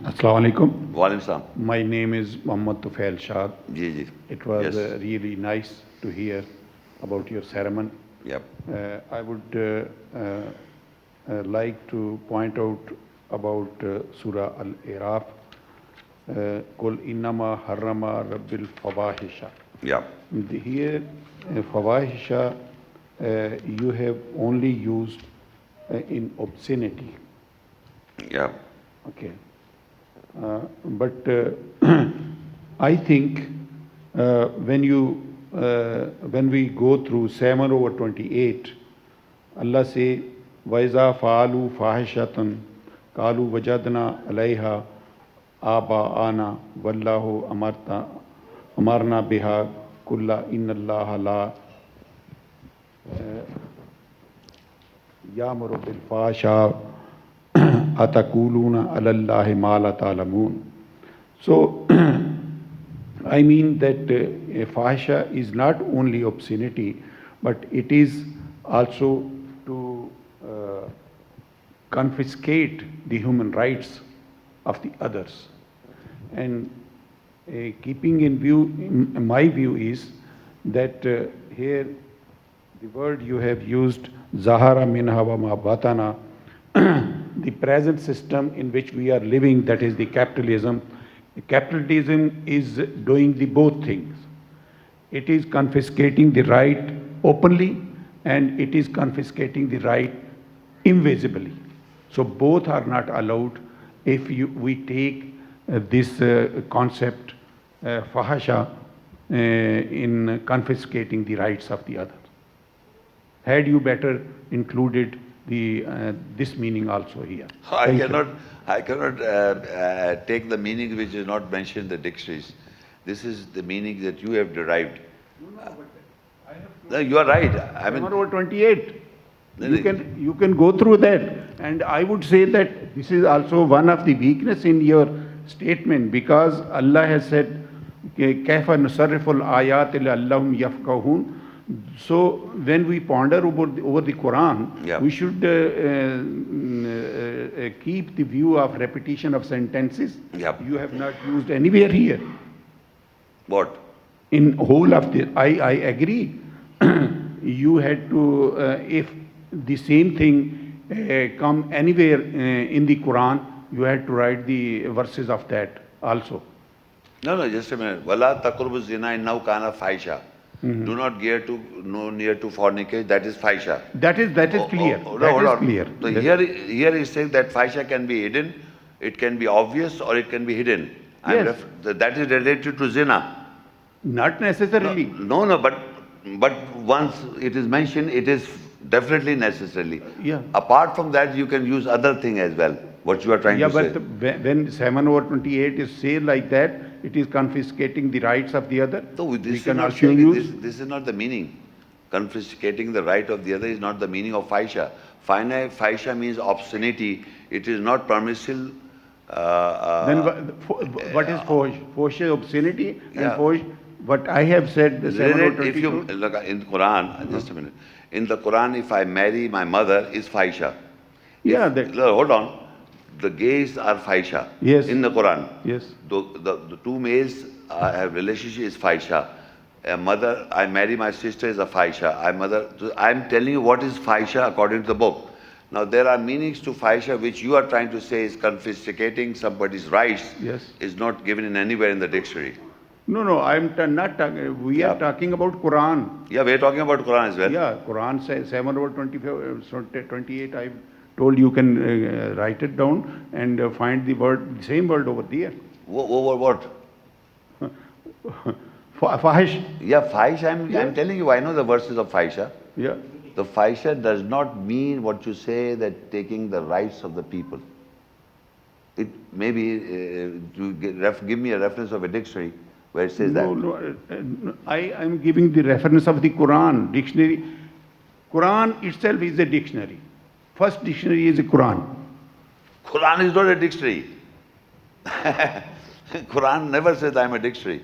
Assalamu alaikum. Walaikum salam. My name is Muhammad Tufail Shah. Ji, ji. It was Yes. really nice to hear about your ceremony. Yep. I would like to point out about Surah Al-Iraf. Kul innama harrama rabbil fawahisha. Yep. Here, fawahisha, you have only used in obscenity. Yep. Okay. But I think when we go through 7/28, Allah say, وَإِذَا فَعَلُوا فَاحِشَةً قَالُوا وَجَدْنَا عَلَيْهَا آبَاءَنَا وَاللَّهُ أَمَرْنَا بِهَا قُلْ إِنَّ اللَّهَ لَا يَأْمُرُ بِالْفَحْشَاءِ أَتَقُولُونَ عَلَى اللَّهِ مَا لَا تَعْلَمُونَ. So, I mean that fahsha is not only obscenity, but it is also to confiscate the human rights of the others. And keeping in view, my view is that here the word you have used, Zahara minha wa ma batana, the present system in which we are living, that is the capitalism. Capitalism is doing the both things. It is confiscating the right openly and it is confiscating the right invisibly. So both are not allowed if we take this concept, fahasha, in confiscating the rights of the other. Had you better included this meaning also here? I cannot take the meaning which is not mentioned in the dictionaries. This is the meaning that you have derived. No, you are right. I mean, Number 28. You can go through that. And I would say that this is also one of the weakness in your statement, because Allah has said, كَيْفَ نُصَرِّفُ الْآيَاتِ لَعَلَّهُمْ يَفْقَهُونَ. So when we ponder over the Quran, yeah, we should keep the view of repetition of sentences. Yeah. You have not used anywhere here. What? In whole of the, I agree. You had to, if the same thing come anywhere in the Quran, you had to write the verses of that also. No, just a minute. Wala taqrubu zina innahu kana fahisha. Do not near to fornicate. That is fahisha. That is clear. That is clear. So here is saying that fahisha can be hidden, it can be obvious, or it can be hidden. Yes. That is related to zina. Not necessarily. No, but once it is mentioned, it is definitely necessarily. Yeah. Apart from that, you can use other thing as well. What you are trying to say. Yeah, but when 7/28 is said like that, it is confiscating the rights of the other. No, this is not the meaning. Confiscating the right of the other is not the meaning of fahisha. Fahisha means obscenity. It is not permissible. Then what is fohish? Fohish is obscenity, and fohish, what I have said, the 7/22. If you look in the Quran, just a minute. In the Quran, if I marry my mother, is fahisha. Yeah, hold on. The gays are fahisha. Yes. In the Quran. Yes. The two males have relationship is fahisha. A mother, I marry my sister, is a fahisha. I'm telling you what is fahisha according to the book. Now there are meanings to fahisha which you are trying to say is confiscating somebody's rights. Yes. Is not given in anywhere in the dictionary. No, I'm not talking. We are talking about Quran. Yeah, we're talking about Quran as well. Yeah, Quran says 7/28. I told you can write it down and find the same word over there. Over what? Fahish. Yeah, fahisha. I'm telling you, I know the verses of fahisha. Yeah. The fahisha does not mean what you say, that taking the rights of the people. It maybe give me a reference of a dictionary where it says that. No, I am giving the reference of the Quran dictionary. Quran itself is a dictionary. First dictionary is the Quran. Quran is not a dictionary. Quran never says I am a dictionary.